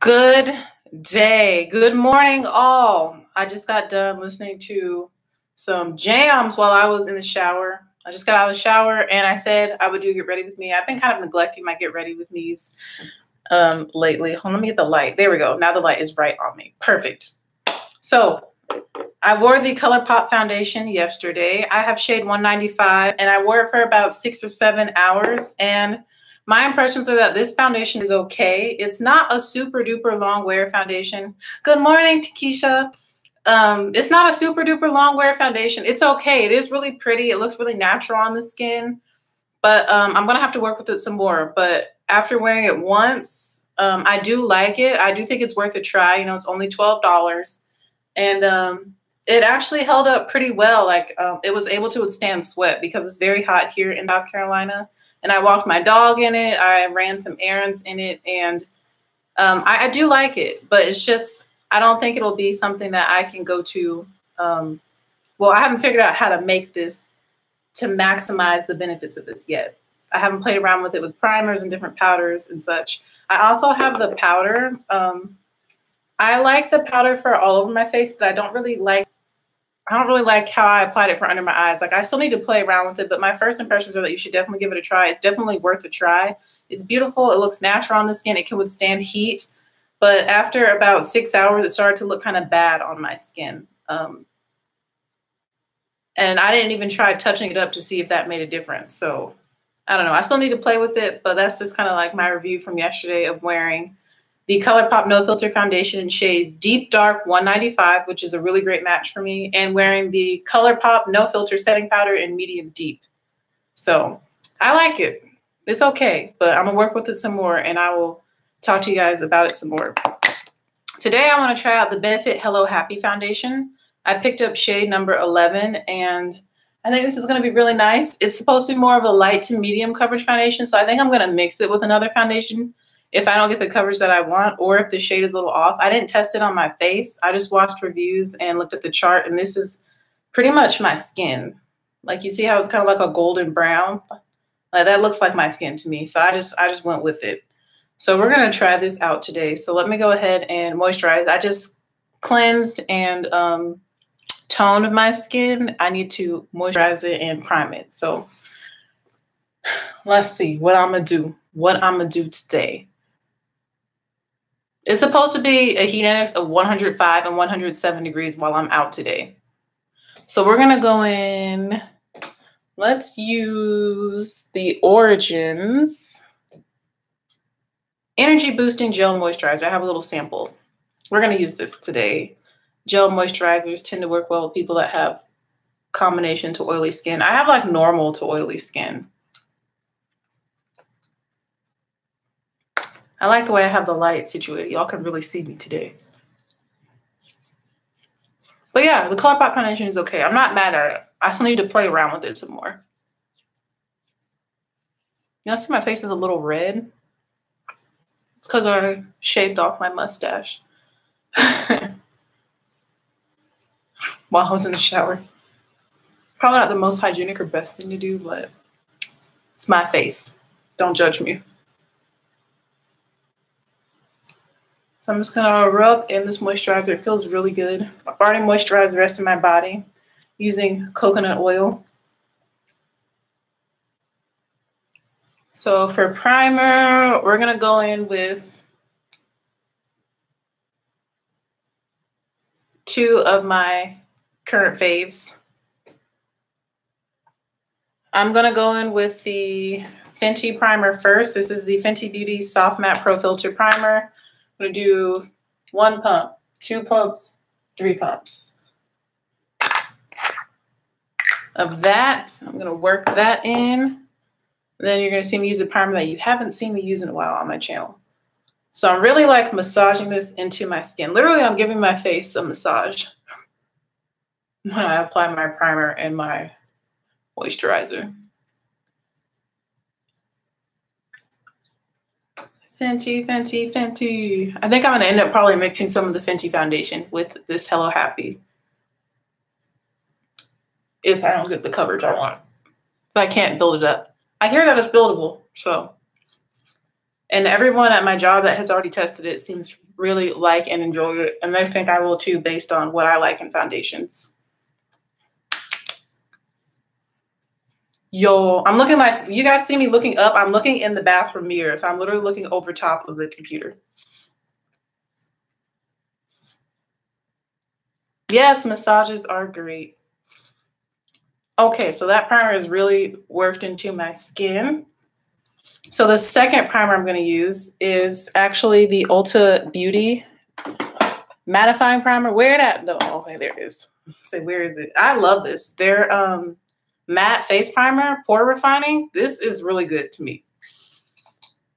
Good day. Good morning, all. I just got done listening to some jams while I was in the shower. I just got out of the shower and I said I would do Get Ready With Me. I've been kind of neglecting my Get Ready With Me's lately. Hold on, let me get the light. There we go. Now the light is right on me. Perfect. So I wore the ColourPop foundation yesterday. I have shade 195 and I wore it for about 6 or 7 hours. And my impressions are that this foundation is okay. It's not a super duper long wear foundation. Good morning, Takesha. It's not a super duper long wear foundation. It's okay. It is really pretty. It looks really natural on the skin, but I'm going to have to work with it some more. But after wearing it once, I do like it. I do think it's worth a try. You know, it's only $12 and it actually held up pretty well. Like it was able to withstand sweat because it's very hot here in South Carolina. And I walked my dog in it. I ran some errands in it. And I do like it. But it's just, I don't think it'll be something that I can go to. Well, I haven't figured out how to make this to maximize the benefits of this yet. I haven't played around with it with primers and different powders and such. I also have the powder. I like the powder for all over my face, but I don't really like how I applied it for under my eyes. Like I still need to play around with it, but my first impressions are that you should definitely give it a try. It's definitely worth a try. It's beautiful. It looks natural on the skin. It can withstand heat. But after about 6 hours, it started to look kind of bad on my skin. And I didn't even try touching it up to see if that made a difference. So I don't know. I still need to play with it, but that's just kind of like my review from yesterday of wearing the ColourPop No Filter Foundation in shade Deep Dark 195, which is a really great match for me, and wearing the ColourPop No Filter Setting Powder in Medium Deep. So I like it. It's okay, but I'm going to work with it some more, and I will talk to you guys about it some more. Today, I want to try out the Benefit Hello Happy Foundation. I picked up shade number 11, and I think this is going to be really nice. It's supposed to be more of a light to medium coverage foundation, so I think I'm going to mix it with another foundation if I don't get the coverage that I want, or if the shade is a little off. I didn't test it on my face. I just watched reviews and looked at the chart, and this is pretty much my skin. Like you see how it's kind of like a golden brown? Like that looks like my skin to me. So I just went with it. So we're going to try this out today. So let me go ahead and moisturize. I just cleansed and toned my skin. I need to moisturize it and prime it. So let's see what I'm going to do today. It's supposed to be a heat index of 105 and 107 degrees while I'm out today. So we're going to go in. Let's use the Origins Energy Boosting Gel Moisturizer. I have a little sample. We're going to use this today. Gel moisturizers tend to work well with people that have combination to oily skin. I have like normal to oily skin. I like the way I have the light situated. Y'all can really see me today. But yeah, the ColourPop foundation is okay. I'm not mad at it. I still need to play around with it some more. You know, see my face is a little red. It's because I shaved off my mustache while I was in the shower. Probably not the most hygienic or best thing to do, but it's my face. Don't judge me. So I'm just going to rub in this moisturizer. It feels really good. I've already moisturized the rest of my body using coconut oil. So for primer, we're going to go in with 2 of my current faves. I'm going to go in with the Fenty primer first. This is the Fenty Beauty Soft Matte Pro Filter Primer. I'm going to do 1 pump, 2 pumps, 3 pumps of that. I'm going to work that in. Then you're going to see me use a primer that you haven't seen me use in a while on my channel. So I'm really like massaging this into my skin. Literally, I'm giving my face a massage when I apply my primer and my moisturizer. Fenty, Fenty, Fenty. I think I'm going to end up probably mixing some of the Fenty foundation with this Hello Happy, if I don't get the coverage I want. But I can't build it up. I hear that it's buildable, so And everyone at my job that has already tested it seems really like and enjoy it. And I think I will too, based on what I like in foundations. Yo, I'm looking like, you guys see me looking up. I'm looking in the bathroom mirror. So I'm literally looking over top of the computer. Yes, massages are great. Okay, so that primer has really worked into my skin. So the second primer I'm going to use is actually the Ulta Beauty mattifying primer. Where that? No, okay, there it is. Say, where is it? I love this. Their matte face primer, pore refining. This is really good to me.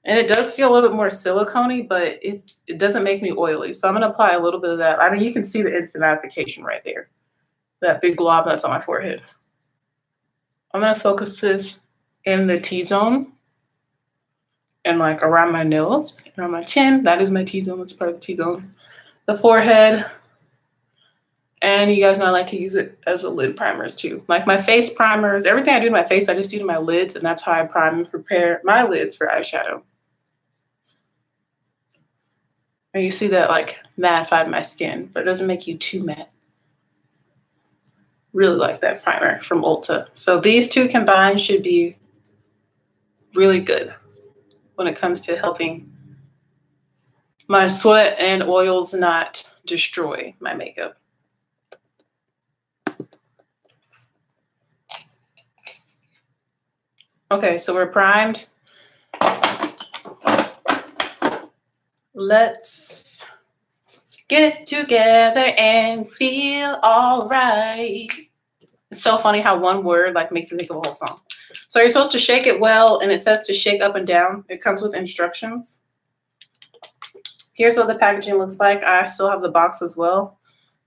And it does feel a little bit more silicone-y, but it doesn't make me oily. So I'm going to apply a little bit of that. I mean, you can see the instant mattification right there. That big glob that's on my forehead. I'm going to focus this in the T-zone and like around my nose, around my chin. That is my T-zone. That's part of the T-zone. The forehead. And you guys know I like to use it as a lid primers too. Like my face primers, everything I do to my face, I just do to my lids. And that's how I prime and prepare my lids for eyeshadow. And you see that like mattified my skin, but it doesn't make you too matte. Really like that primer from Ulta. So these two combined should be really good when it comes to helping my sweat and oils not destroy my makeup. Okay, so we're primed. Let's get together and feel all right. It's so funny how one word like makes me think of a whole song. So you're supposed to shake it well, and it says to shake up and down. It comes with instructions. Here's what the packaging looks like. I still have the box as well.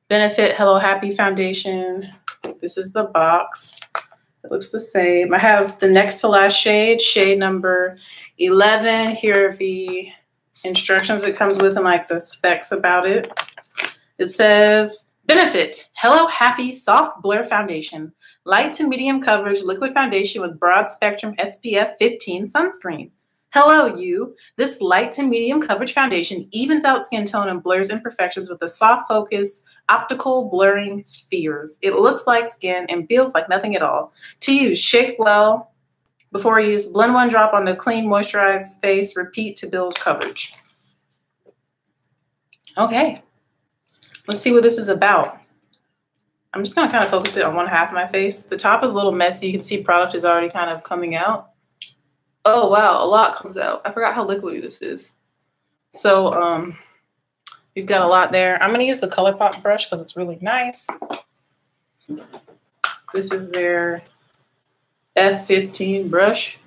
Benefit Hello Happy Foundation. This is the box. It looks the same. I have the next to last shade, shade number 11. Here are the instructions it comes with and like the specs about it. It says, Benefit Hello Happy Soft Blur Foundation. Light to medium coverage liquid foundation with broad spectrum SPF 15 sunscreen. Hello, you. This light to medium coverage foundation evens out skin tone and blurs imperfections with a soft focus, optical blurring spheres. It looks like skin and feels like nothing at all. To use, shake well before use. Blend one drop on the clean, moisturized face. Repeat to build coverage. Okay, let's see what this is about. I'm just going to kind of focus it on one half of my face. The top is a little messy. You can see product is already kind of coming out. Oh, wow, a lot comes out. I forgot how liquidy this is. So you've got a lot there. I'm going to use the ColourPop brush because it's really nice. This is their F15 brush.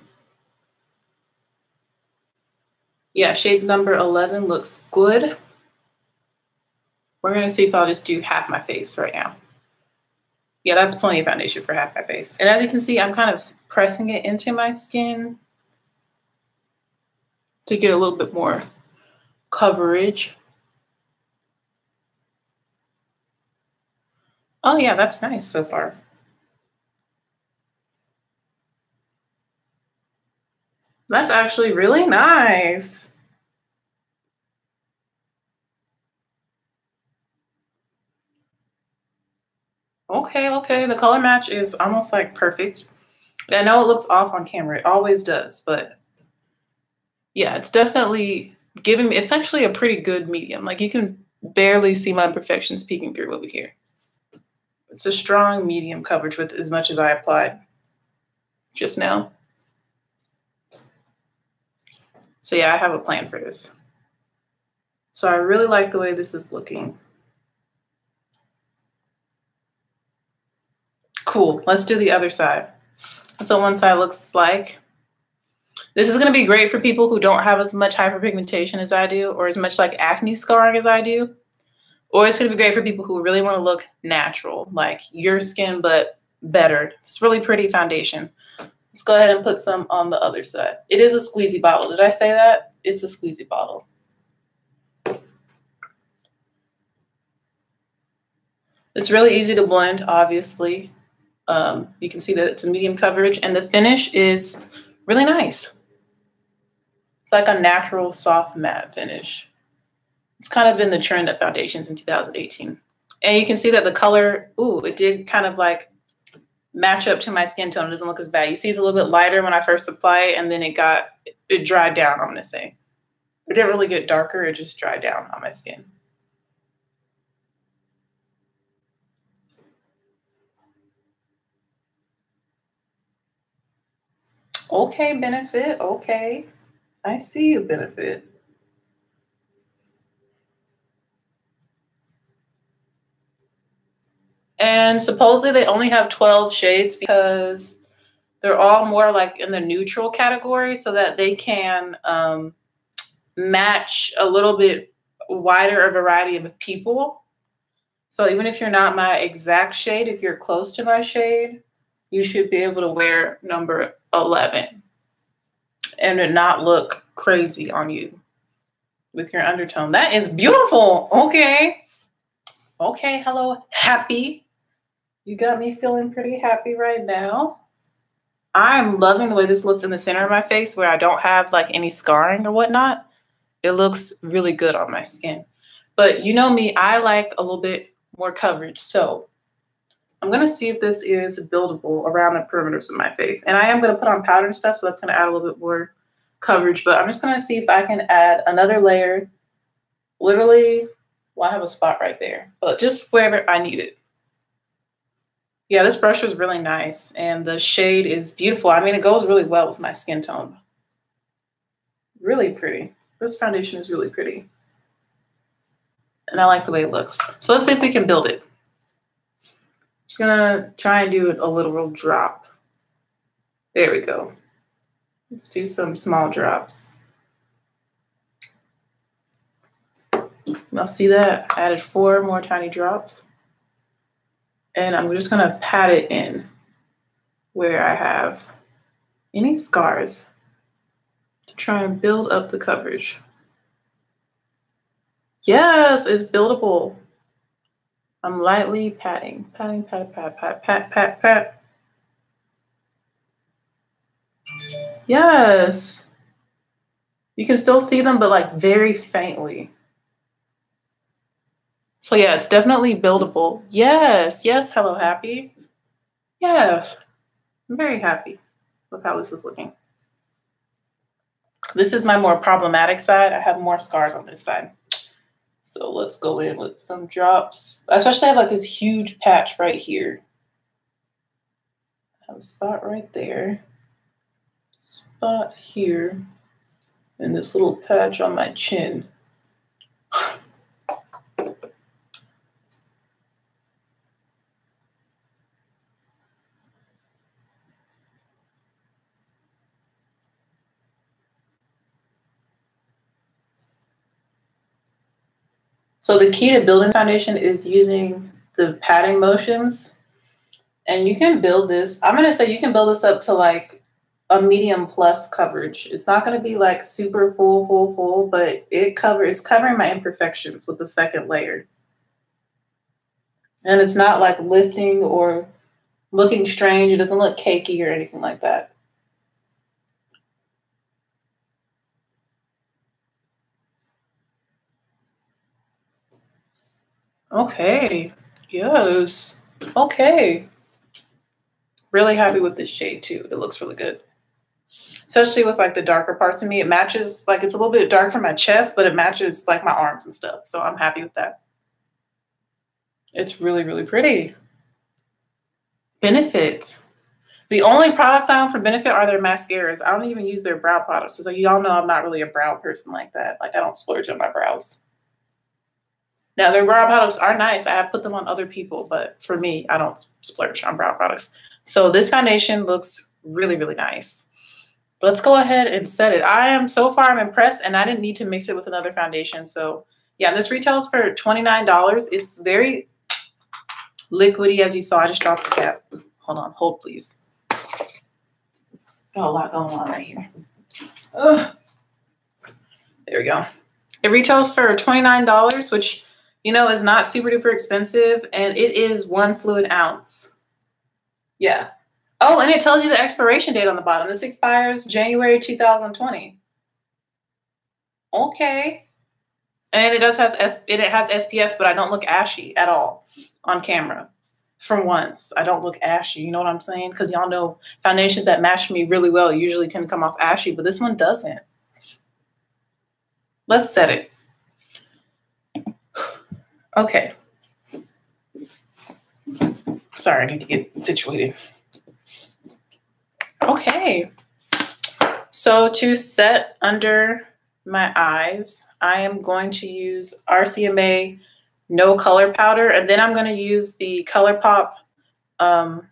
Yeah, shade number 11 looks good. We're going to see if I'll just do half my face right now. Yeah, that's plenty of foundation for half my face. And as you can see, I'm kind of pressing it into my skin to get a little bit more coverage. Oh yeah, that's nice so far. That's actually really nice. Okay, okay. The color match is almost like perfect. I know it looks off on camera. It always does, but yeah, it's definitely giving me, it's actually a pretty good medium. Like you can barely see my imperfections peeking through over here. It's a strong medium coverage with as much as I applied just now. So yeah, I have a plan for this. So I really like the way this is looking. Cool, let's do the other side. That's what one side looks like. This is gonna be great for people who don't have as much hyperpigmentation as I do, or as much like acne scarring as I do. Or it's gonna be great for people who really wanna look natural, like your skin, but better. It's really pretty foundation. Let's go ahead and put some on the other side. It is a squeezy bottle. Did I say that? It's a squeezy bottle. It's really easy to blend, obviously. You can see that it's a medium coverage and the finish is really nice. It's like a natural soft matte finish. It's kind of been the trend of foundations in 2018. And you can see that the color, ooh, it did kind of like match up to my skin tone. It doesn't look as bad. You see it's a little bit lighter when I first apply it, and then it dried down, I'm gonna say. It didn't really get darker, it just dried down on my skin. Okay, Benefit, okay. I see you, Benefit. And supposedly they only have 12 shades because they're all more like in the neutral category so that they can match a little bit wider a variety of people. So even if you're not my exact shade, if you're close to my shade, you should be able to wear number 11 and it not look crazy on you with your undertone. That is beautiful. Okay. Okay. Hello, happy. You got me feeling pretty happy right now. I'm loving the way this looks in the center of my face where I don't have like any scarring or whatnot. It looks really good on my skin. But you know me, I like a little bit more coverage. So I'm going to see if this is buildable around the perimeters of my face. And I am going to put on powder and stuff, so that's going to add a little bit more coverage. But I'm just going to see if I can add another layer. Literally, well, I have a spot right there, but just wherever I need it. Yeah, this brush is really nice, and the shade is beautiful. I mean, it goes really well with my skin tone. Really pretty. This foundation is really pretty. And I like the way it looks. So let's see if we can build it. Just gonna try and do a little drop. There we go. Let's do some small drops. Now see that? I added 4 more tiny drops. And I'm just gonna pat it in where I have any scars to try and build up the coverage. Yes, it's buildable. I'm lightly patting, pat, pat, pat, pat. Yes. You can still see them, but like very faintly. So yeah, it's definitely buildable. Yes, yes, hello, happy. Yes, I'm very happy with how this is looking. This is my more problematic side. I have more scars on this side. So let's go in with some drops. I especially have like this huge patch right here. I have a spot right there. Spot here. And this little patch on my chin. So the key to building foundation is using the patting motions. And you can build this, I'm going to say you can build this up to like a medium plus coverage. It's not going to be like super full, but it's covering my imperfections with the second layer. And it's not like lifting or looking strange. It doesn't look cakey or anything like that. Okay. Yes. Okay. Really happy with this shade too. It looks really good. Especially with like the darker parts of me. It matches, like it's a little bit dark for my chest, but it matches like my arms and stuff. So I'm happy with that. It's really, really pretty. Benefits. The only products I own from Benefit are their mascaras. I don't even use their brow products. So y'all know I'm not really a brow person like that. Like I don't splurge on my brows. Now their brow products are nice. I have put them on other people, but for me, I don't splurge on brow products. So this foundation looks really, really nice. Let's go ahead and set it. So far I'm impressed, and I didn't need to mix it with another foundation. So yeah, this retails for $29. It's very liquidy, as you saw. I just dropped the cap. Hold on, hold please. Got a lot going on right here. Ugh. There we go. It retails for $29, which you know is not super duper expensive, and it is 1 fluid ounce. Yeah. Oh, and it tells you the expiration date on the bottom. This expires January 2020. Okay. And it has SPF, but I don't look ashy at all on camera. For once, I don't look ashy. You know what I'm saying? Because y'all know foundations that match me really well usually tend to come off ashy, but this one doesn't. Let's set it. Okay. Sorry, I need to get situated. Okay. So to set under my eyes, I am going to use RCMA No Color Powder, and then I'm going to use the ColourPop on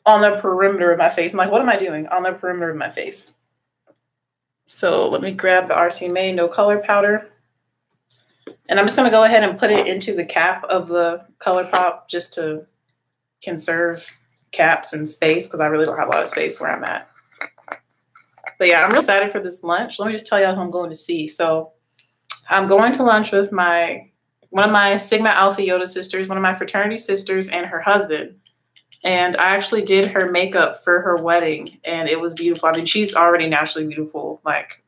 the perimeter of my face. I'm like, what am I doing? On the perimeter of my face. So let me grab the RCMA No Color Powder. And I'm just going to go ahead and put it into the cap of the ColourPop just to conserve caps and space because I really don't have a lot of space where I'm at. But yeah, I'm really excited for this lunch. Let me just tell you who I'm going to see. So I'm going to lunch with one of my Sigma Alpha Yoda sisters, one of my fraternity sisters, and her husband. And I actually did her makeup for her wedding, and it was beautiful. I mean, she's already naturally beautiful. Like,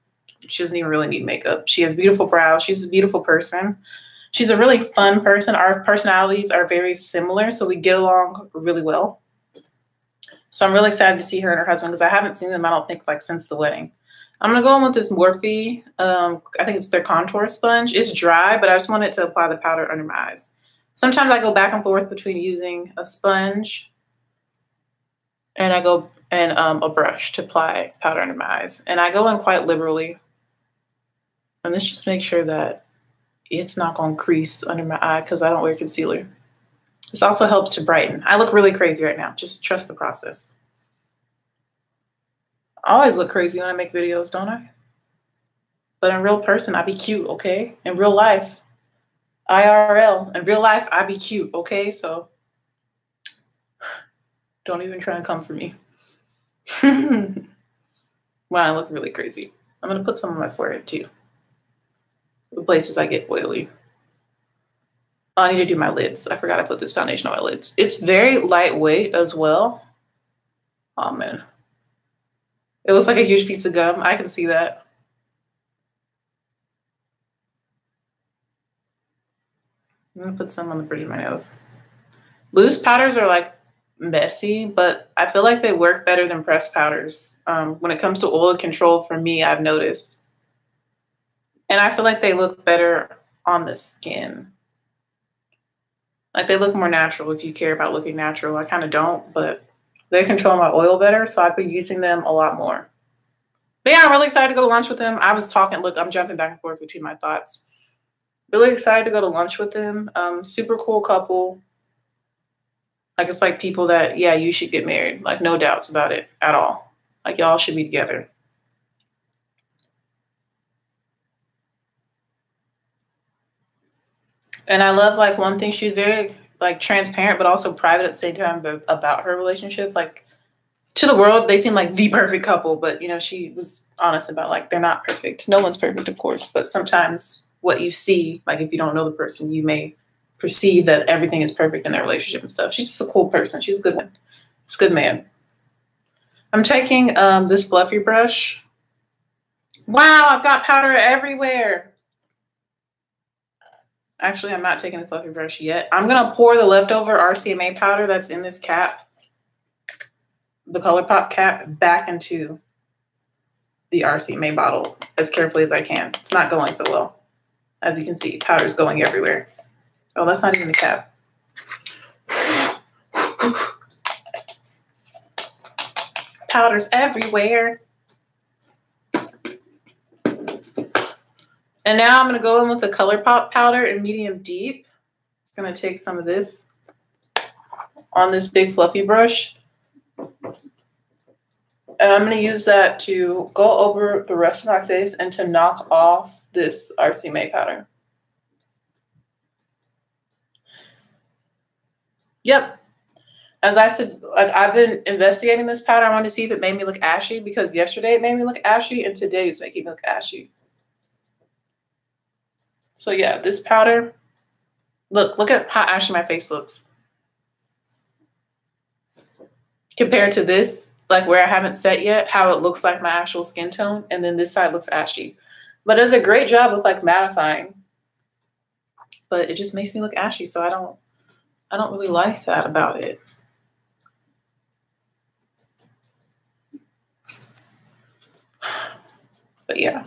she doesn't even really need makeup. She has beautiful brows. She's a beautiful person. She's a really fun person. Our personalities are very similar, so we get along really well. So I'm really excited to see her and her husband because I haven't seen them, I don't think, like since the wedding. I'm going to go in with this Morphe. I think it's their contour sponge. It's dry, but I just wanted to apply the powder under my eyes. Sometimes I go back and forth between using a sponge and a brush to apply powder under my eyes. And I go in quite liberally. And this just makes sure that it's not going to crease under my eye because I don't wear concealer. This also helps to brighten. I look really crazy right now. Just trust the process. I always look crazy when I make videos, don't I? But in real person, I be cute, okay? In real life, IRL. In real life, I be cute, okay? So don't even try and come for me. Wow, I look really crazy. I'm going to put some on my forehead too. The places I get oily. Oh, I need to do my lids. I forgot I put this foundation on my lids. It's very lightweight as well. Oh, man. It looks like a huge piece of gum. I can see that. I'm going to put some on the bridge of my nose. Loose powders are like messy, but I feel like they work better than pressed powders. When it comes to oil control, for me, I've noticed. And I feel like they look better on the skin. Like they look more natural if you care about looking natural. I kind of don't, but they control my oil better, so I've been using them a lot more. But yeah, I'm really excited to go to lunch with them. I was talking, look, I'm jumping back and forth between my thoughts. Really excited to go to lunch with them. Super cool couple. Like it's like people that, yeah, you should get married. Like no doubts about it at all. Like y'all should be together. And I love like one thing, she's very like transparent, but also private at the same time about her relationship. Like to the world, they seem like the perfect couple, but you know, she was honest about like, they're not perfect. No one's perfect, of course, but sometimes what you see, like if you don't know the person, you may perceive that everything is perfect in their relationship and stuff. She's just a cool person. She's a good one. It's a good man. I'm taking this fluffy brush. Wow, I've got powder everywhere. Actually, I'm not taking the fluffy brush yet. I'm going to pour the leftover RCMA powder that's in this cap, the ColourPop cap, back into the RCMA bottle as carefully as I can. It's not going so well. As you can see, powder's going everywhere. Oh, that's not even the cap. Powder's everywhere. And now I'm going to go in with the ColourPop powder in medium deep. Just going to take some of this on this big fluffy brush. And I'm going to use that to go over the rest of my face and to knock off this RCMA powder. Yep. As I said, like I've been investigating this powder. I wanted to see if it made me look ashy because yesterday it made me look ashy and today it's making me look ashy. So yeah, this powder, look at how ashy my face looks. Compared to this, like where I haven't set yet, how it looks like my actual skin tone. And then this side looks ashy. But it does a great job with like mattifying. But it just makes me look ashy. So I don't really like that about it. But yeah,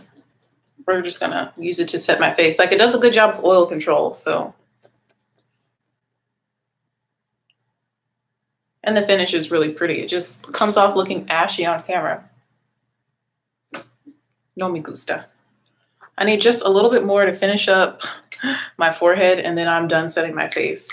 we're just gonna use it to set my face. Like it does a good job with oil control, so. And the finish is really pretty. It just comes off looking ashy on camera. No me gusta. I need just a little bit more to finish up my forehead, and then I'm done setting my face.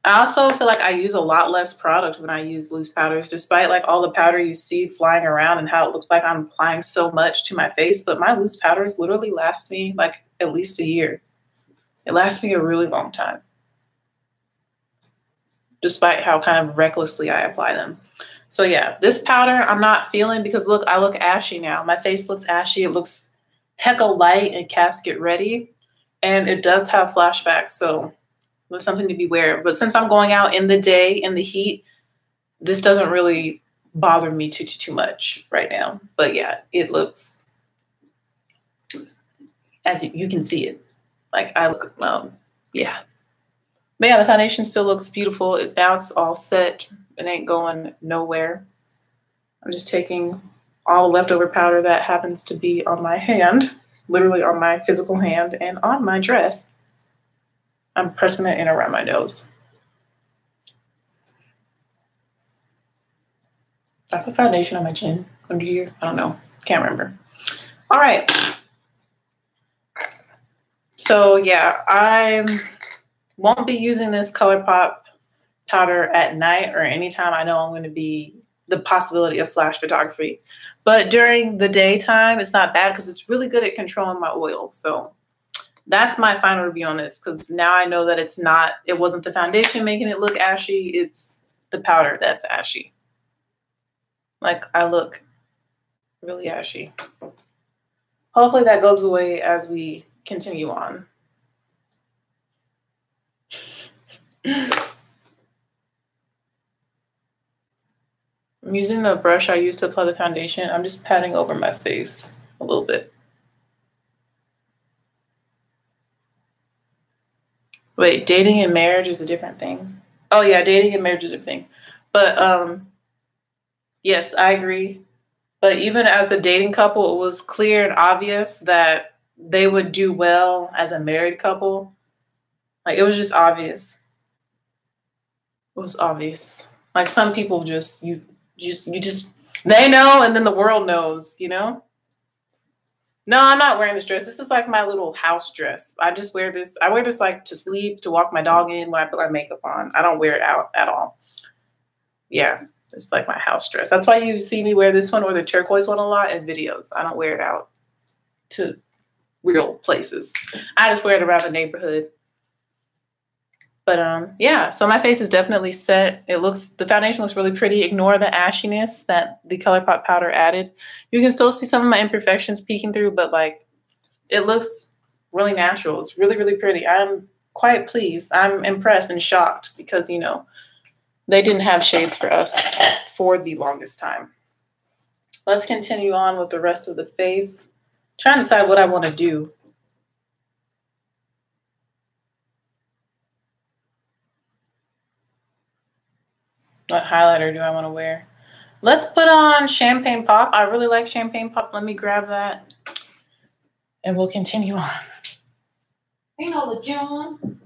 I also feel like I use a lot less product when I use loose powders, despite like all the powder you see flying around and how it looks like I'm applying so much to my face. But my loose powders literally last me like at least a year. It lasts me a really long time, despite how kind of recklessly I apply them. So yeah, this powder I'm not feeling because look, I look ashy now. My face looks ashy. It looks hecka light and casket ready. And it does have flashbacks, so it's something to be aware of. But since I'm going out in the day, in the heat, this doesn't really bother me too much right now. But yeah, it looks, as you can see it, like I look, yeah. But yeah, the foundation still looks beautiful. Now it's all set. It ain't going nowhere. I'm just taking all the leftover powder that happens to be on my hand, literally on my physical hand and on my dress. I'm pressing it in around my nose. I put foundation on my chin, under here. I don't know. Can't remember. All right. So yeah, I won't be using this ColourPop powder at night or anytime I know I'm going to be the possibility of flash photography. But during the daytime, it's not bad because it's really good at controlling my oil. So that's my final review on this, because now I know that it wasn't the foundation making it look ashy, it's the powder that's ashy. Like I look really ashy. Hopefully that goes away as we continue on. I'm using the brush I used to apply the foundation. I'm just patting over my face a little bit. Wait, dating and marriage is a different thing. Oh yeah, dating and marriage is a different thing. But yes, I agree. But even as a dating couple, it was clear and obvious that they would do well as a married couple. Like it was just obvious. It was obvious. Like some people just they know, and then the world knows, you know? No, I'm not wearing this dress. This is like my little house dress. I just wear this. I wear this like to sleep, to walk my dog in when I put my makeup on. I don't wear it out at all. Yeah, it's like my house dress. That's why you see me wear this one or the turquoise one a lot in videos. I don't wear it out to real places. I just wear it around the neighborhood. But yeah, so my face is definitely set. The foundation looks really pretty. Ignore the ashiness that the ColourPop powder added. You can still see some of my imperfections peeking through, but like it looks really natural. It's really, really pretty. I'm quite pleased. I'm impressed and shocked because, you know, they didn't have shades for us for the longest time. Let's continue on with the rest of the face. Trying to decide what I want to do. What highlighter do I want to wear? Let's put on Champagne Pop. I really like Champagne Pop. Let me grab that. And we'll continue on. Hey, Nola June.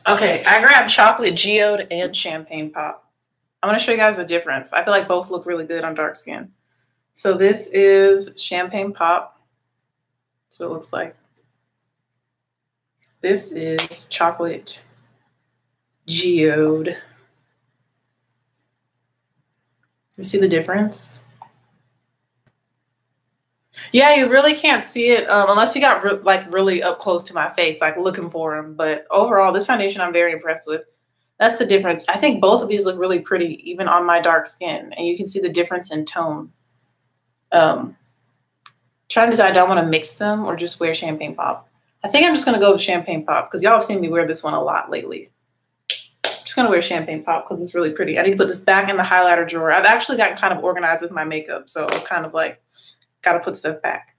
Okay, I grabbed Chocolate Geode and Champagne Pop. I'm going to show you guys the difference. I feel like both look really good on dark skin. So this is Champagne Pop. That's what it looks like. This is Chocolate Geode. You see the difference? Yeah, you really can't see it unless you got really up close to my face, like looking for them. But overall, this foundation I'm very impressed with. That's the difference. I think both of these look really pretty, even on my dark skin. And you can see the difference in tone. Trying to decide, do I want to mix them or just wear Champagne Pop? I think I'm just going to go with Champagne Pop because y'all have seen me wear this one a lot lately. I'm just going to wear Champagne Pop because it's really pretty. I need to put this back in the highlighter drawer. I've actually gotten kind of organized with my makeup, so I'm kind of like got to put stuff back.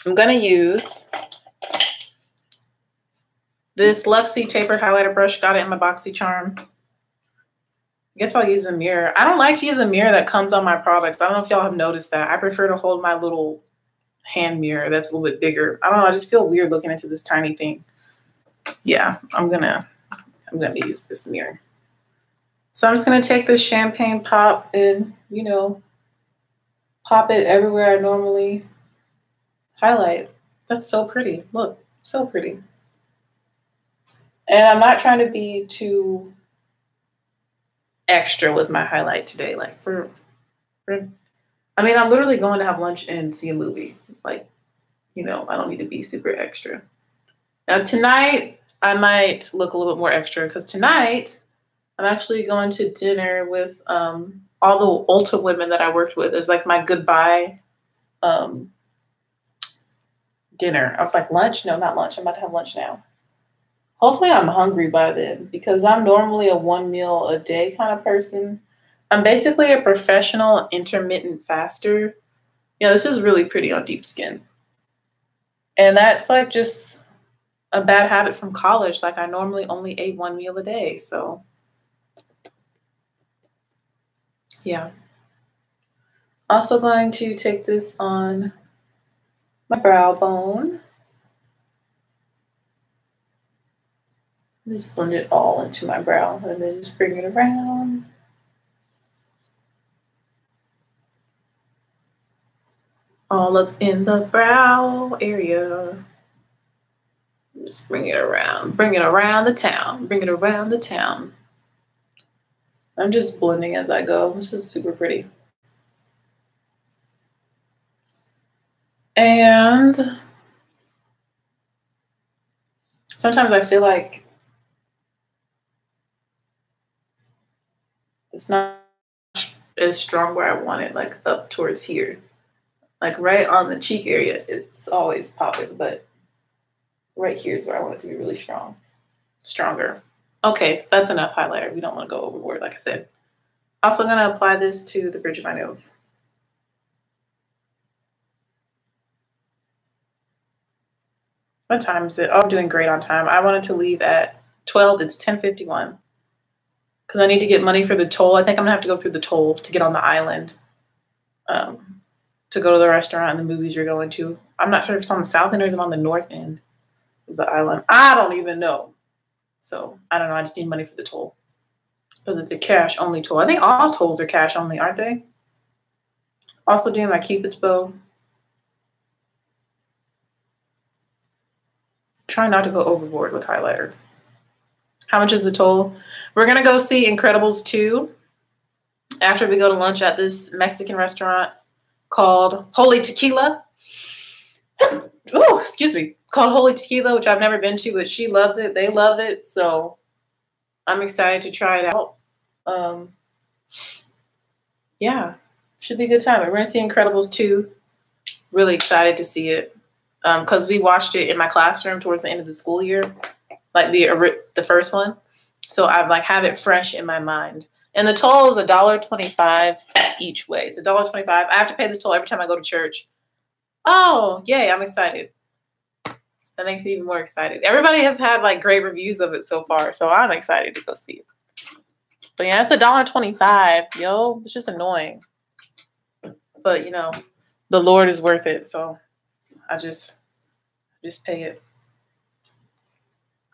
I'm going to use this Luxie tapered highlighter brush. Got it in my BoxyCharm. I guess I'll use a mirror. I don't like to use a mirror that comes on my products. I don't know if y'all have noticed that. I prefer to hold my little hand mirror that's a little bit bigger. I don't know. I just feel weird looking into this tiny thing. Yeah, I'm gonna use this mirror. So I'm just gonna take this Champagne Pop and, you know, pop it everywhere I normally highlight. That's so pretty. Look, so pretty. And I'm not trying to be too extra with my highlight today. Like I mean, I'm literally going to have lunch and see a movie. Like, you know, I don't need to be super extra. Now tonight, I might look a little bit more extra because tonight I'm actually going to dinner with all the Ulta women that I worked with. It's like my goodbye dinner. I was like, lunch? No, not lunch. I'm about to have lunch now. Hopefully I'm hungry by then because I'm normally a 1 meal a day kind of person. I'm basically a professional intermittent faster. You know, this is really pretty on deep skin. And that's like just a bad habit from college. Like I normally only ate 1 meal a day. So yeah. Also going to take this on my brow bone. Just blend it all into my brow and then just bring it around. All up in the brow area. Just bring it around the town, bring it around the town. I'm just blending as I go. This is super pretty. And sometimes I feel like it's not as strong where I want it, like up towards here. Like right on the cheek area, it's always popping, but right here is where I want it to be really strong. Stronger. Okay, that's enough highlighter. We don't want to go overboard, like I said. Also gonna apply this to the bridge of my nose. What time is it? Oh, I'm doing great on time. I wanted to leave at 12. It's 10:51. Because I need to get money for the toll. I think I'm gonna have to go through the toll to get on the island. To go to the restaurant and the movies you're going to. I'm not sure if it's on the south end or is it on the north end of the island. I don't even know. So I don't know. I just need money for the toll. Because it's a cash only toll. I think all tolls are cash only, aren't they? Also doing my Cupid's bow. Try not to go overboard with highlighter. How much is the toll? We're going to go see Incerdibles 2 after we go to lunch at this Mexican restaurant called Holy Tequila. Oh, excuse me. Called Holy Tequila, which I've never been to, but she loves it. They love it. So I'm excited to try it out. Yeah, should be a good time. We're going to see Incerdibles 2. Really excited to see it because we watched it in my classroom towards the end of the school year, like the first one. So I like have it fresh in my mind. And the toll is $1.25 each way. It's $1.25. I have to pay this toll every time I go to church. Oh, yay, I'm excited. That makes me even more excited. Everybody has had like great reviews of it so far, so I'm excited to go see it. But yeah, it's $1.25. Yo, it's just annoying. But you know, the Lord is worth it, so I just pay it.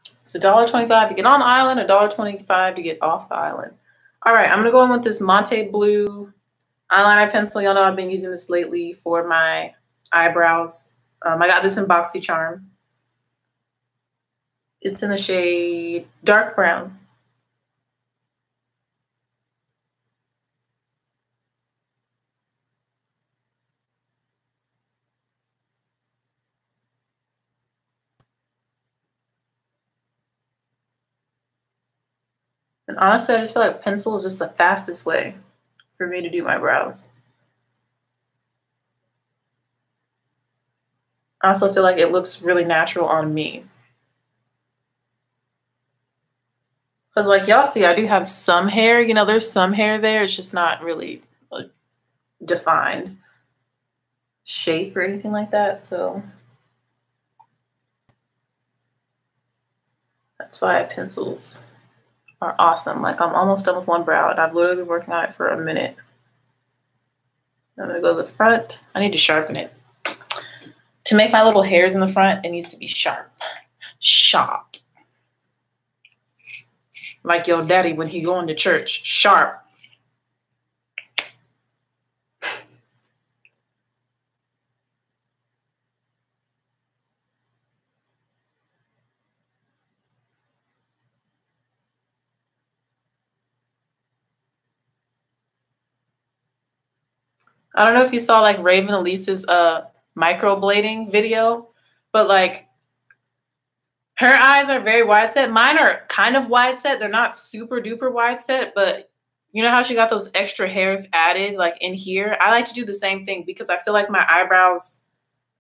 It's $1.25 to get on the island, $1.25 to get off the island. All right, I'm gonna go in with this Monte Blue eyeliner pencil. Y'all know I've been using this lately for my eyebrows. I got this in BoxyCharm. It's in the shade dark brown. And honestly, I just feel like pencil is just the fastest way for me to do my brows. I also feel like it looks really natural on me. Because like y'all see, I do have some hair. You know, there's some hair there. It's just not really a defined shape or anything like that. So that's why pencils are awesome. Like I'm almost done with one brow and I've literally been working on it for a minute. I'm gonna go to the front. I need to sharpen it. To make my little hairs in the front, it needs to be sharp. Sharp. Like your daddy when he going to church. Sharp. I don't know if you saw like Raven Elise's microblading video, but like her eyes are very wide set. Mine are kind of wide set. They're not super duper wide set, but you know how she got those extra hairs added like in here? I like to do the same thing because I feel like my eyebrows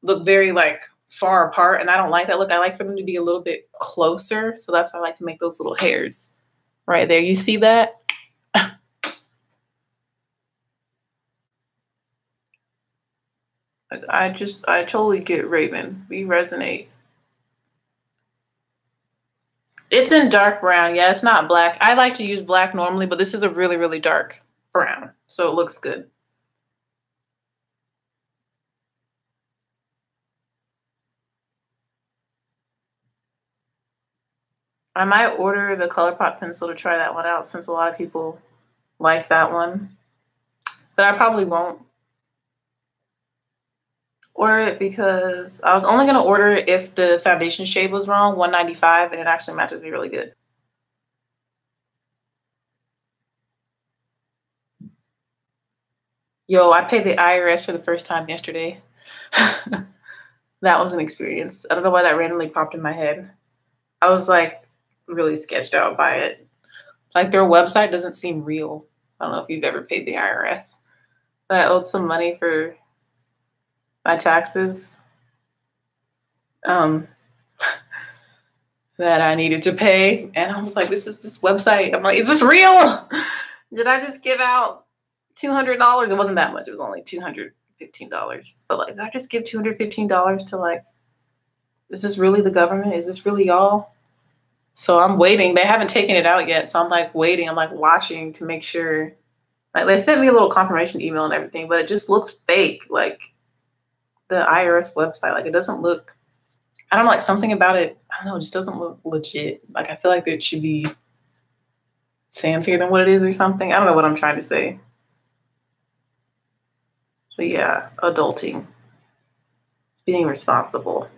look very like far apart and I don't like that look. I like for them to be a little bit closer. So that's why I like to make those little hairs right there. You see that? I totally get Raven. We resonate. It's in dark brown. Yeah, it's not black. I like to use black normally, but this is a really, really dark brown. So it looks good. I might order the ColourPop pencil to try that one out since a lot of people like that one. But I probably won't order it because I was only going to order it if the foundation shade was wrong, $195, and it actually matches me really good. Yo, I paid the IRS for the first time yesterday. That was an experience. I don't know why that randomly popped in my head. I was like really sketched out by it. Like their website doesn't seem real. I don't know if you've ever paid the IRS. But I owed some money for my taxes that I needed to pay. And I was like, this website. I'm like, is this real? Did I just give out $200? It wasn't that much. It was only $215. But like, did I just give $215 to like, is this really the government? Is this really y'all? So I'm waiting. They haven't taken it out yet. So I'm like waiting. I'm like watching to make sure. Like they sent me a little confirmation email and everything, but it just looks fake. Like the IRS website, like it doesn't look, I don't know, like something about it, I don't know, it just doesn't look legit. Like I feel like it should be fancier than what it is or something. I don't know what I'm trying to say. But yeah, adulting, being responsible.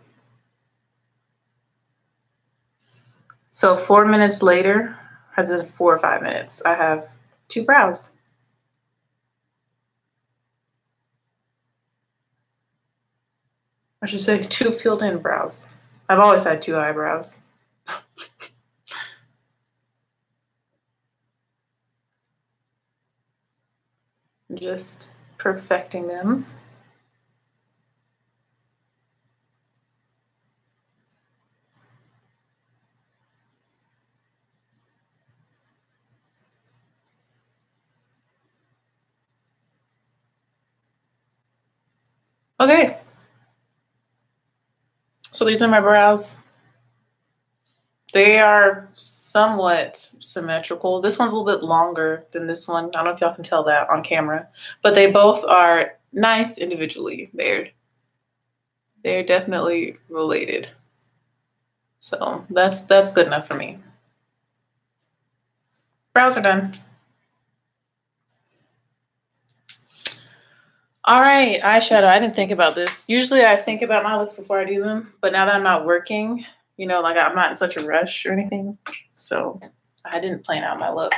So 4 minutes later, has it 4 or 5 minutes? I have 2 brows. I should say 2 filled in brows. I've always had 2 eyebrows. Just perfecting them. Okay. So these are my brows. They are somewhat symmetrical. This one's a little bit longer than this one. I don't know if y'all can tell that on camera, but they both are nice individually. They're definitely related. So that's good enough for me. Brows are done. All right, eyeshadow. I didn't think about this. Usually I think about my looks before I do them, but now that I'm not working, you know, like I'm not in such a rush or anything. So I didn't plan out my look.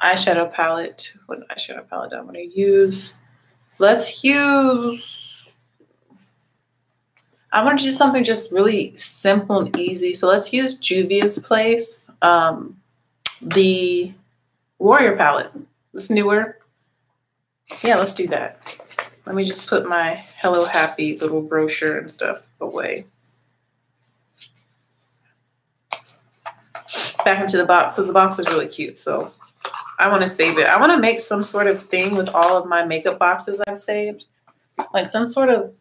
Eyeshadow palette. What eyeshadow palette do I want to use? Let's use, I want to do something just really simple and easy. So let's use Juvia's Place, the Warrior palette. It's newer. Yeah, let's do that. Let me just put my Hello Happy little brochure and stuff away. Back into the box. So the box is really cute. So I want to save it. I want to make some sort of thing with all of my makeup boxes I've saved. Like some sort of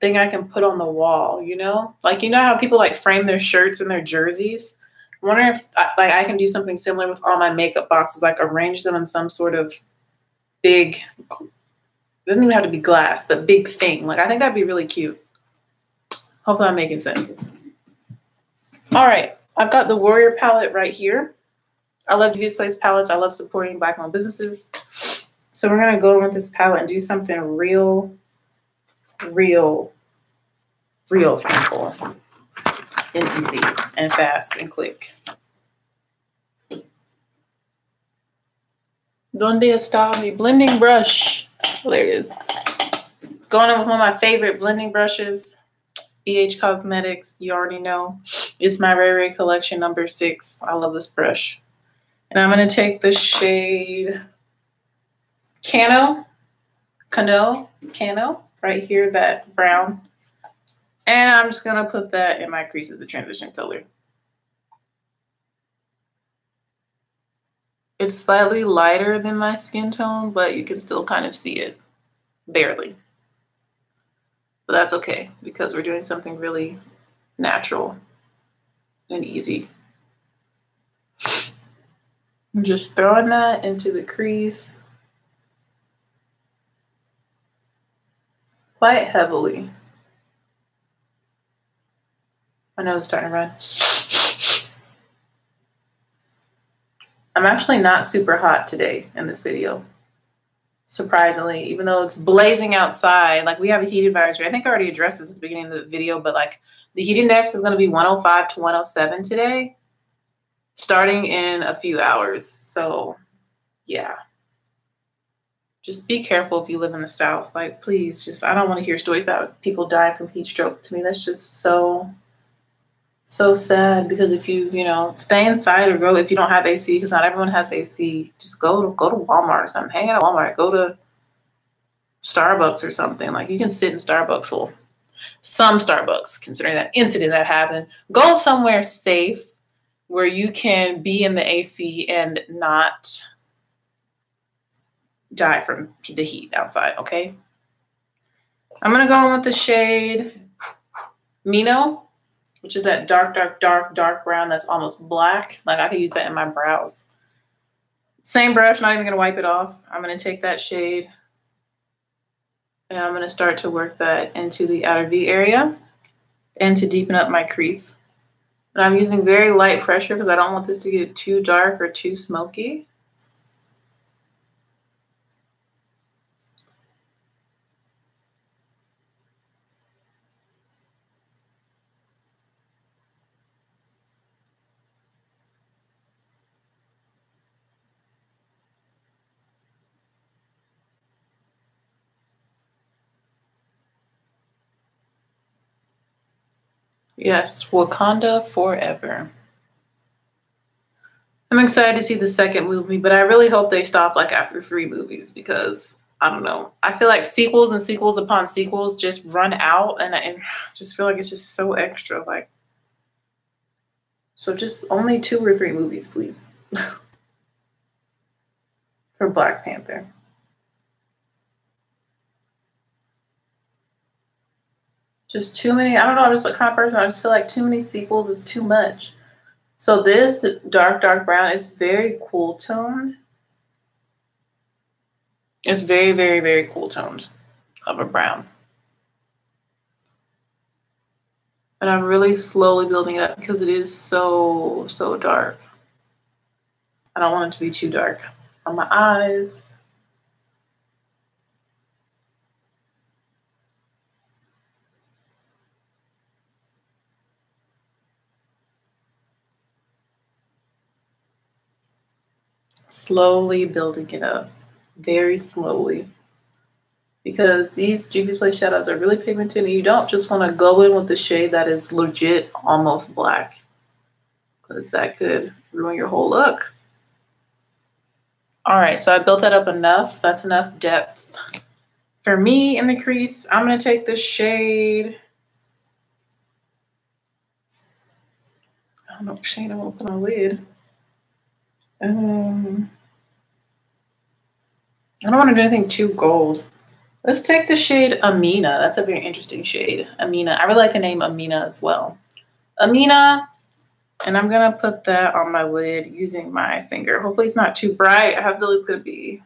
thing I can put on the wall, you know? Like, you know how people like frame their shirts and their jerseys? I wonder if I can do something similar with all my makeup boxes, like arrange them in some sort of big, doesn't even have to be glass, but big thing. Like, I think that'd be really cute. Hopefully I'm making sense. All right, I've got the Warrior palette right here. I love Juvia's Place palettes. I love supporting Black-owned businesses. So we're gonna go in with this palette and do something real simple and easy and fast and quick. Donde está mi blending brush? Oh, there it is. Going in with one of my favorite blending brushes, BH Cosmetics. You already know. It's my Ray Ray collection number 6. I love this brush. And I'm going to take the shade Cano, right here, that brown. And I'm just going to put that in my crease as a transition color. It's slightly lighter than my skin tone, but you can still kind of see it, barely. But that's okay, because we're doing something really natural and easy. I'm just throwing that into the crease quite heavily. My nose is starting to run. I'm actually not super hot today in this video. Surprisingly, even though it's blazing outside, like we have a heat advisory. I think I already addressed this at the beginning of the video, but like the heat index is going to be 105 to 107 today, starting in a few hours. So yeah, just be careful if you live in the South. Like, please, just, I don't want to hear stories about people dying from heat stroke. To me, that's just so sad, because if you stay inside, or go, if you don't have AC, because not everyone has AC, just go to Walmart or something. Hang out at Walmart. Go to Starbucks or something. Like, you can sit in Starbucks, or some Starbucks, considering that incident that happened. Go somewhere safe where you can be in the AC and not die from the heat outside, okay? I'm going to go in with the shade Mino, which is that dark brown that's almost black. Like, I could use that in my brows. Same brush, not even going to wipe it off. I'm going to take that shade and I'm going to start to work that into the outer V area and to deepen up my crease. And I'm using very light pressure because I don't want this to get too dark or too smoky. Yes, Wakanda forever. I'm excited to see the second movie, but I really hope they stop like after 3 movies, because I don't know. I feel like sequels and sequels upon sequels just run out, and I just feel like it's just so extra. Like, so just only 2 or 3 movies, please, for Black Panther. Just too many. I don't know. I'm just a kind of person. I just feel like too many sequels is too much. So this dark brown is very cool toned. It's very, very, very cool toned of a brown. And I'm really slowly building it up because it is so dark. I don't want it to be too dark on my eyes. Slowly building it up, very slowly. Because these Juvia's Place shadows are really pigmented, and you don't just want to go in with the shade that is legit almost black, because that could ruin your whole look. All right, so I built that up enough. That's enough depth For me in the crease, I'm going to take the shade. I don't know what shade I want to put on my lid. I don't want to do anything too gold. Let's take the shade Amina. That's a very interesting shade. Amina. I really like the name Amina as well. Amina. And I'm going to put that on my lid using my finger. Hopefully it's not too bright. I have the lid's going to be...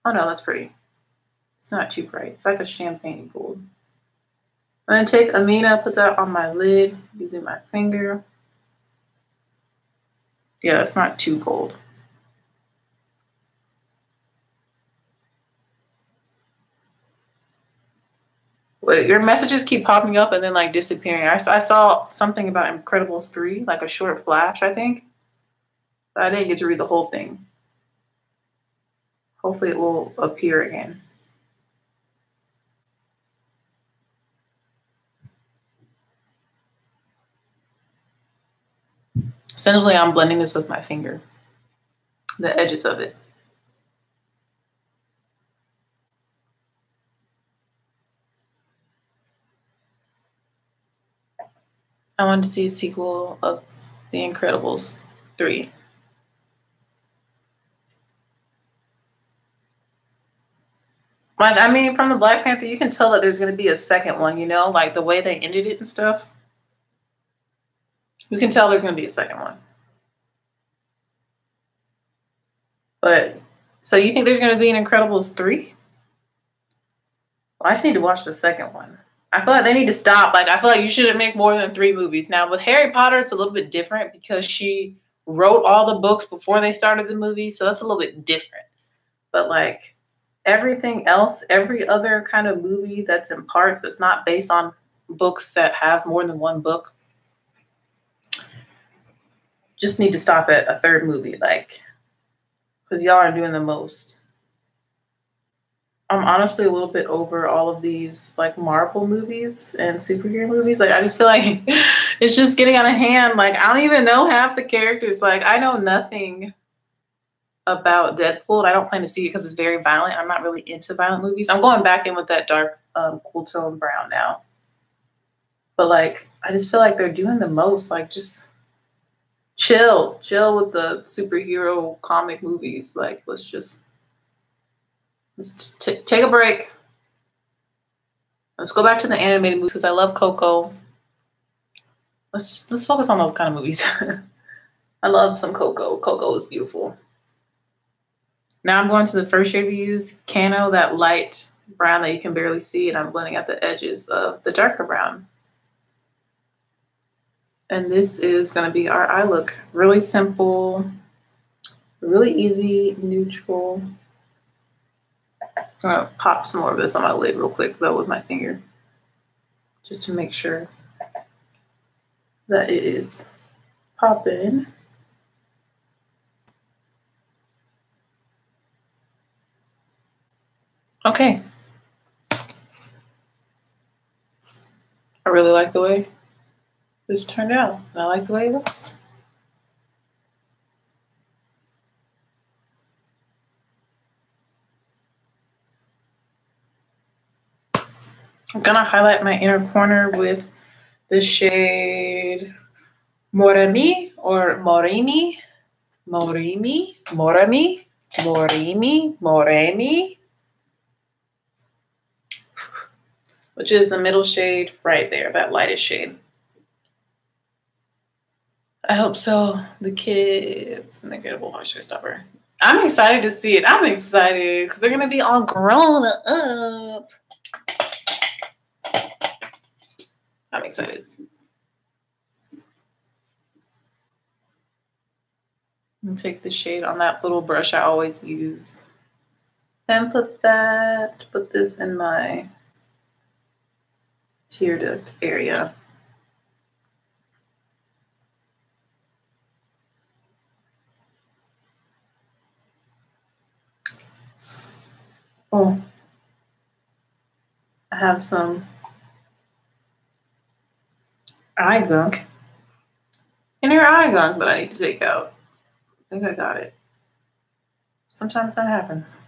Oh no, that's pretty. It's not too bright. It's like a champagne gold. I'm going to take Amina, put that on my lid using my finger. Yeah, it's not too gold. Wait, your messages keep popping up and then like disappearing. I saw something about Incredibles 3, like a short flash, I think. But I didn't get to read the whole thing. Hopefully it will appear again. Essentially, I'm blending this with my finger, the edges of it. I want to see a sequel of The Incredibles 3. Like, I mean, from the Black Panther, you can tell that there's going to be a second one, you know? Like, the way they ended it and stuff. You can tell there's going to be a second one. But, so you think there's going to be an Incredibles 3? Well, I just need to watch the second one. I feel like they need to stop. Like, I feel like you shouldn't make more than 3 movies. Now, with Harry Potter, it's a little bit different because she wrote all the books before they started the movie. So that's a little bit different. But, like, everything else, every other kind of movie that's in parts that's not based on books that have more than one book, just need to stop at a 3rd movie. Like, because y'all are doing the most. I'm honestly a little bit over all of these like Marvel movies and superhero movies. Like, I just feel like it's just getting out of hand. Like, I don't even know half the characters. Like, I know nothing about Deadpool. I don't plan to see it because it's very violent. I'm not really into violent movies. I'm going back in with that dark cool tone brown now. But like, I just feel like they're doing the most. Like, just chill with the superhero comic movies. Like, let's just take a break. Let's go back to the animated movies because I love Coco. Let's focus on those kind of movies. I love some Coco. Coco is beautiful. Now I'm going to the first shade we use, Cano, that light brown that you can barely see, and I'm blending out the edges of the darker brown. And this is going to be our eye look. Really simple, really easy, neutral. I'm going to pop some more of this on my lid real quick, though, with my finger, just to make sure that it is popping. Okay. I really like the way this turned out. And I like the way it looks. I'm gonna highlight my inner corner with the shade Moremi or Moremi, Moremi, Moremi, Moremi, Moremi, which is the middle shade right there, that lightest shade. I hope so. The kids and the Incredible Horse Showstopper. I'm excited to see it. I'm excited because they're gonna be all grown up. I'm excited. I'm gonna take the shade on that little brush I always use and put this in my tear duct area. Oh, I have some eye gunk. Inner eye gunk that I need to take out. I think I got it. Sometimes that happens.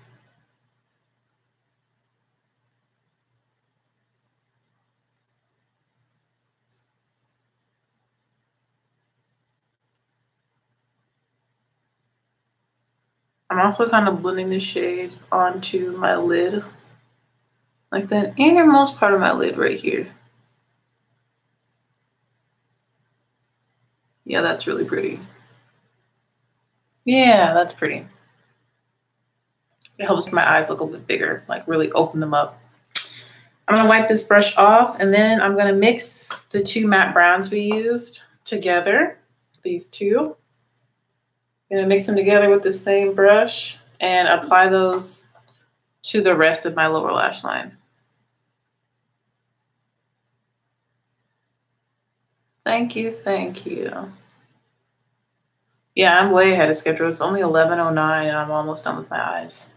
I'm also kind of blending the shade onto my lid, like that innermost part of my lid right here. Yeah, that's really pretty. Yeah, that's pretty. It helps my eyes look a little bit bigger, like really open them up. I'm gonna wipe this brush off, and then I'm gonna mix the two matte browns we used together, these two. I'm gonna mix them together with the same brush and apply those to the rest of my lower lash line. Thank you, thank you. Yeah, I'm way ahead of schedule. It's only 11:09 and I'm almost done with my eyes.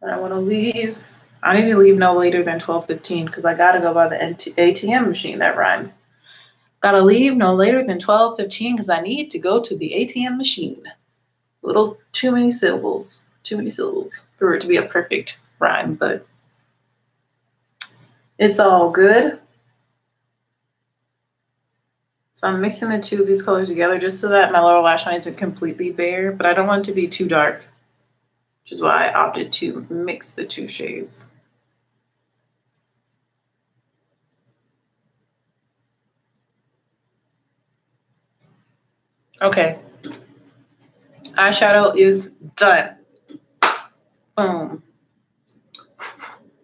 And I want to leave. I need to leave no later than 12:15 because I got to go by the ATM machine. That rhymed. Got to leave no later than 12:15 because I need to go to the ATM machine. A little too many syllables for it to be a perfect rhyme, but it's all good. So I'm mixing the two of these colors together just so that my lower lash line isn't completely bare, but I don't want it to be too dark, which is why I opted to mix the two shades. Okay. Eyeshadow is done. Boom.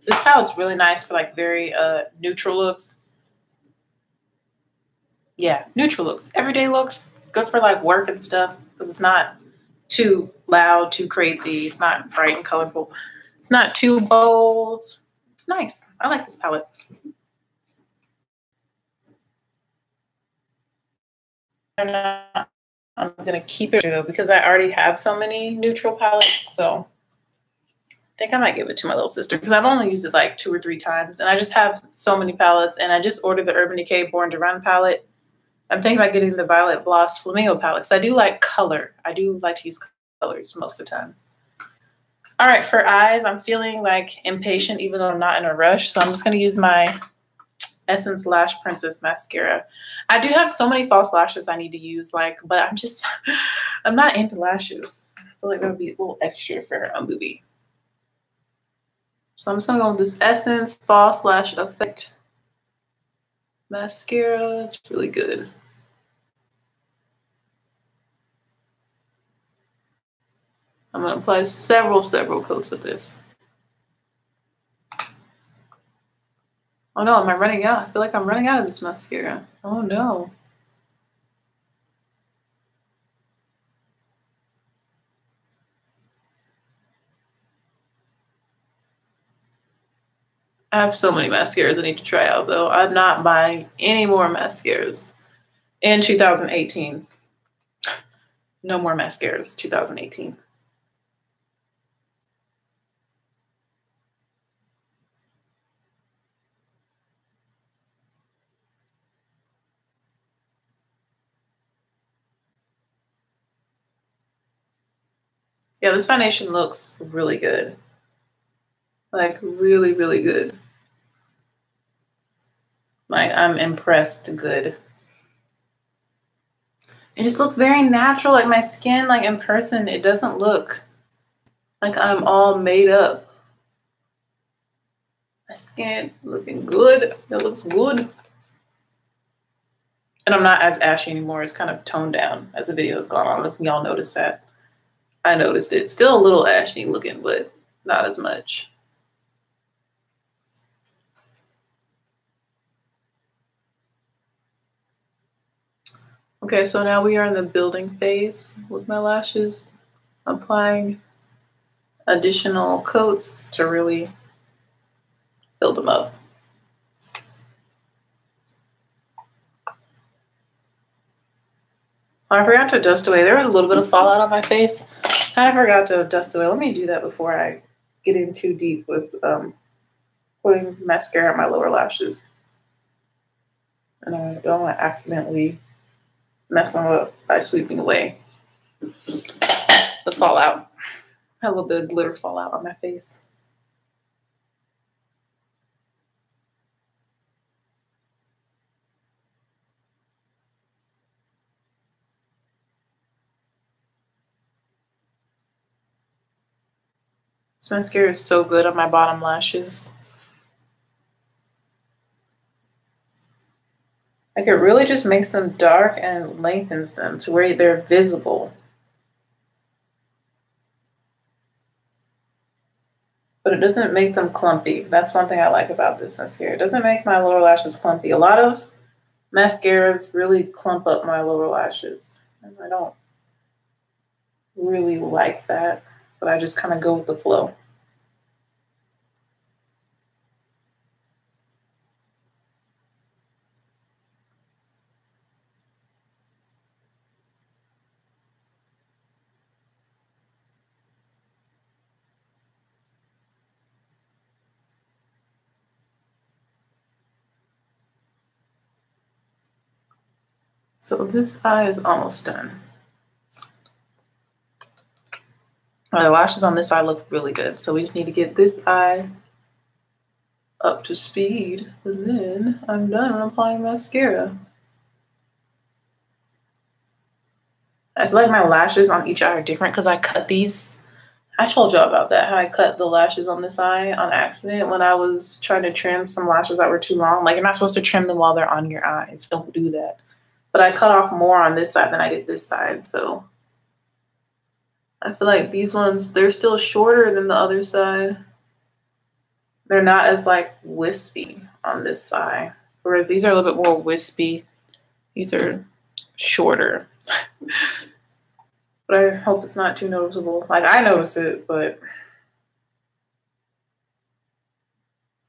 This palette's really nice for like very neutral looks. Yeah, neutral looks. Everyday looks. Good for like work and stuff because it's not too loud, too crazy. It's not bright and colorful. It's not too bold. It's nice. I like this palette. I'm gonna keep it though because I already have so many neutral palettes. So I think I might give it to my little sister because I've only used it like 2 or 3 times, and I just have so many palettes. And I just ordered the Urban Decay Born to Run palette. I'm thinking about getting the Violet Bloss Flamingo palette because I do like color. I do like to use colors most of the time. All right, for eyes, I'm feeling like impatient even though I'm not in a rush. So I'm just going to use my Essence Lash Princess mascara. I do have so many false lashes I need to use, but I'm not into lashes. I feel like that would be a little extra for a movie. So I'm just going to go with this Essence False Lash Effect mascara. It's really good. I'm going to apply several coats of this. Oh no, am I running out? I feel like I'm running out of this mascara. Oh no. I have so many mascaras I need to try out though. I'm not buying any more mascaras in 2018. No more mascaras, 2018. Yeah, this foundation looks really good. Like really, really good. Like I'm impressed good. It just looks very natural. Like my skin, like in person, it doesn't look like I'm all made up. My skin looking good. It looks good. And I'm not as ashy anymore. It's kind of toned down as the video has gone on. I don't know if y'all noticed that. I noticed it. Still a little ashy looking, but not as much. Okay, so now we are in the building phase with my lashes. Applying additional coats to really build them up. I forgot to dust away. There was a little bit of fallout on my face. I forgot to dust away. Let me do that before I get in too deep with putting mascara on my lower lashes. And I don't want to accidentally mess them up by sweeping away the fallout. I have a little bit of glitter fallout on my face. This mascara is so good on my bottom lashes. Like, it really just makes them dark and lengthens them to where they're visible. But it doesn't make them clumpy. That's one thing I like about this mascara. It doesn't make my lower lashes clumpy. A lot of mascaras really clump up my lower lashes, and I don't really like that, but I just kind of go with the flow. So this eye is almost done. The lashes on this eye look really good. So we just need to get this eye up to speed, and then I'm done applying mascara. I feel like my lashes on each eye are different because I cut these. I told y'all about that, how I cut the lashes on this eye on accident when I was trying to trim some lashes that were too long. Like, you're not supposed to trim them while they're on your eyes. Don't do that. But I cut off more on this side than I did this side, so I feel like these ones, they're still shorter than the other side. They're not as like wispy on this side, whereas these are a little bit more wispy. These are shorter. But I hope it's not too noticeable. Like, I notice it, but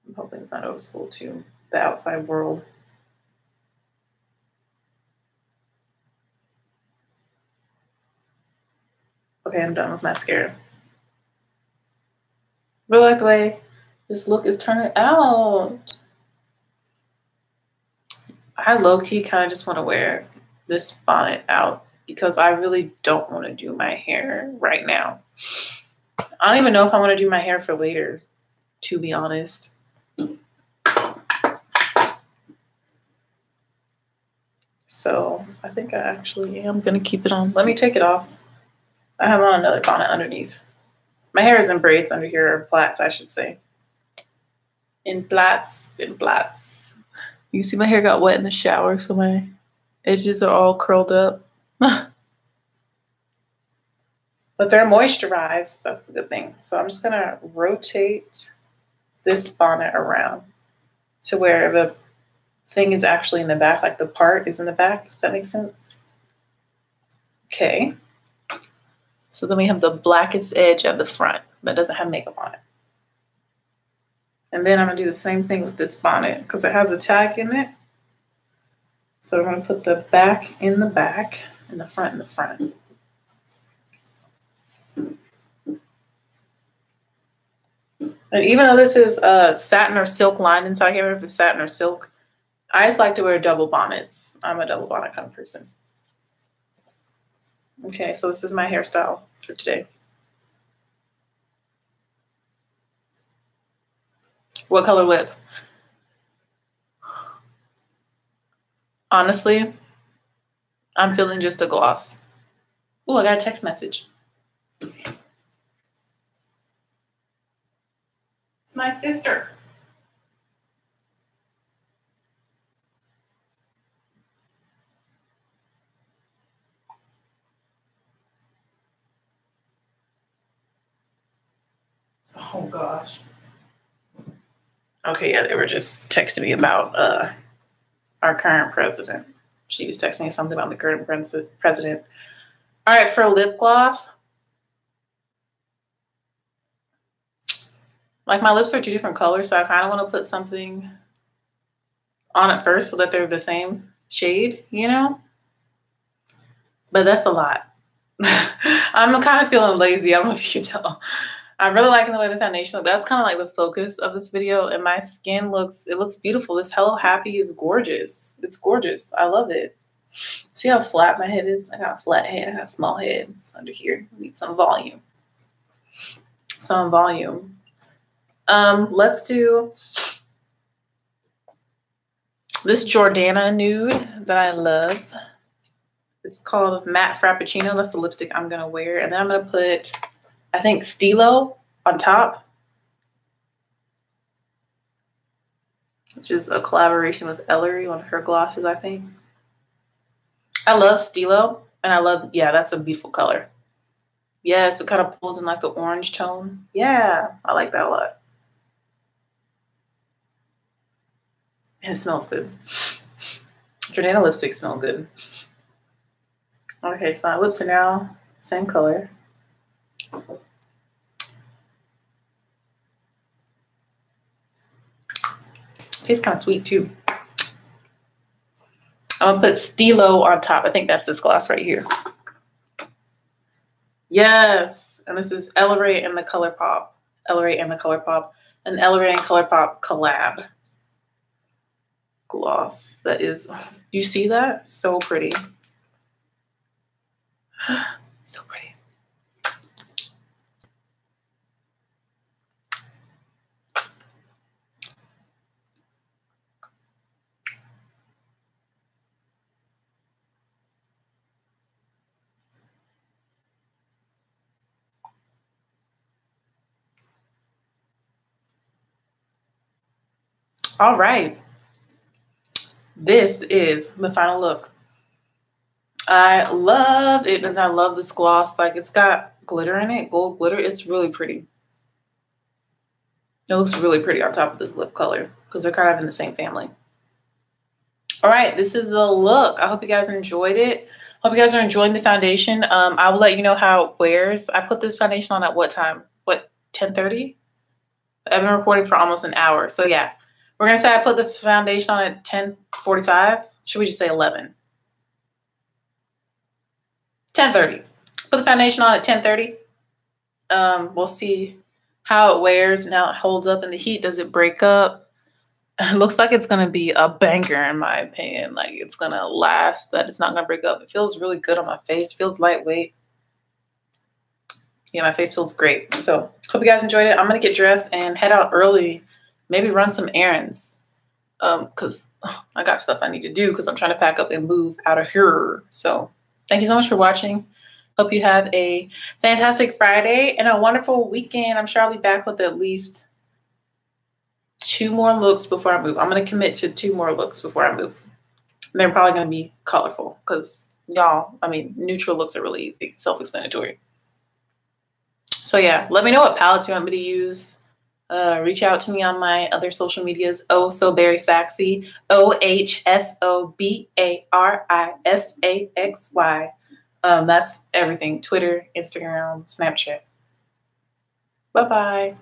I'm hoping it's not noticeable to the outside world. Okay, I'm done with mascara. But like the way this look is turning out, I low-key kind of just want to wear this bonnet out because I really don't want to do my hair right now. I don't even know if I want to do my hair for later, to be honest. So I think I actually am going to keep it on. Let me take it off. I have on another bonnet underneath. My hair is in braids under here, or plaits, I should say. In plaits. You see my hair got wet in the shower, so my edges are all curled up. But they're moisturized, that's a good thing. So I'm just gonna rotate this bonnet around to where the thing is actually in the back, like the part is in the back. Does that make sense? Okay. So then we have the blackest edge at the front, but it doesn't have makeup on it. And then I'm gonna do the same thing with this bonnet because it has a tag in it. So we're gonna put the back in the back and the front in the front. And even though this is satin or silk lined inside here, if it's satin or silk, I just like to wear double bonnets. I'm a double bonnet kind of person. Okay, so this is my hairstyle for today. What color lip? Honestly, I'm feeling just a gloss. Oh, I got a text message. It's my sister. Oh gosh. Okay, yeah, they were just texting me about our current president. She was texting me something about the current president. All right, for lip gloss. Like, my lips are two different colors, so I kind of want to put something on it first so that they're the same shade, you know? But that's a lot. I'm kind of feeling lazy. I don't know if you can tell. I'm really liking the way the foundation looks. That's kind of like the focus of this video. And my skin looks beautiful. This Hello Happy is gorgeous. It's gorgeous. I love it. See how flat my head is? I got a flat head. I got a small head under here. I need some volume. Some volume. Let's do this Jordana nude that I love. It's called Matte Frappuccino. That's the lipstick I'm going to wear. And then I'm going to put, I think, Stilo on top, which is a collaboration with Ellery, one of her glosses, I think. I love Stilo, and I love, yeah, that's a beautiful color. Yes, it kind of pulls in like the orange tone. Yeah, I like that a lot. And it smells good. Jordana lipstick smell good. Okay, so my lips are now same color. Tastes kind of sweet too. I'm gonna put Stilo on top. I think that's this gloss right here. Yes, and this is Ellery and the ColourPop. Ellery and the ColourPop. An Ellery and ColourPop collab gloss. That is, you see that? So pretty. So pretty. All right. This is the final look. I love it, and I love this gloss. Like, it's got glitter in it, gold glitter. It's really pretty. It looks really pretty on top of this lip color because they're kind of in the same family. All right, this is the look. I hope you guys enjoyed it. Hope you guys are enjoying the foundation. I will let you know how it wears. I put this foundation on at what time? What, 10:30? I've been recording for almost an hour. So yeah, we're going to say I put the foundation on at 10:45. Should we just say 11? 10:30. Put the foundation on at 10:30. We'll see how it wears and how it holds up in the heat. Does it break up? It looks like it's going to be a banger in my opinion. Like, it's going to last, that it's not going to break up. It feels really good on my face. Feels lightweight. Yeah, my face feels great. So hope you guys enjoyed it. I'm going to get dressed and head out early. Maybe run some errands. Because I got stuff I need to do because I'm trying to pack up and move out of here. So thank you so much for watching. Hope you have a fantastic Friday and a wonderful weekend. I'm sure I'll be back with at least 2 more looks before I move. I'm going to commit to 2 more looks before I move. And they're probably going to be colorful because y'all, I mean, neutral looks are really easy, self-explanatory. So yeah, let me know what palettes you want me to use. Reach out to me on my other social medias. Oh So Berry Saxy. OHSOBARISAXY. That's everything. Twitter, Instagram, Snapchat. Bye-bye.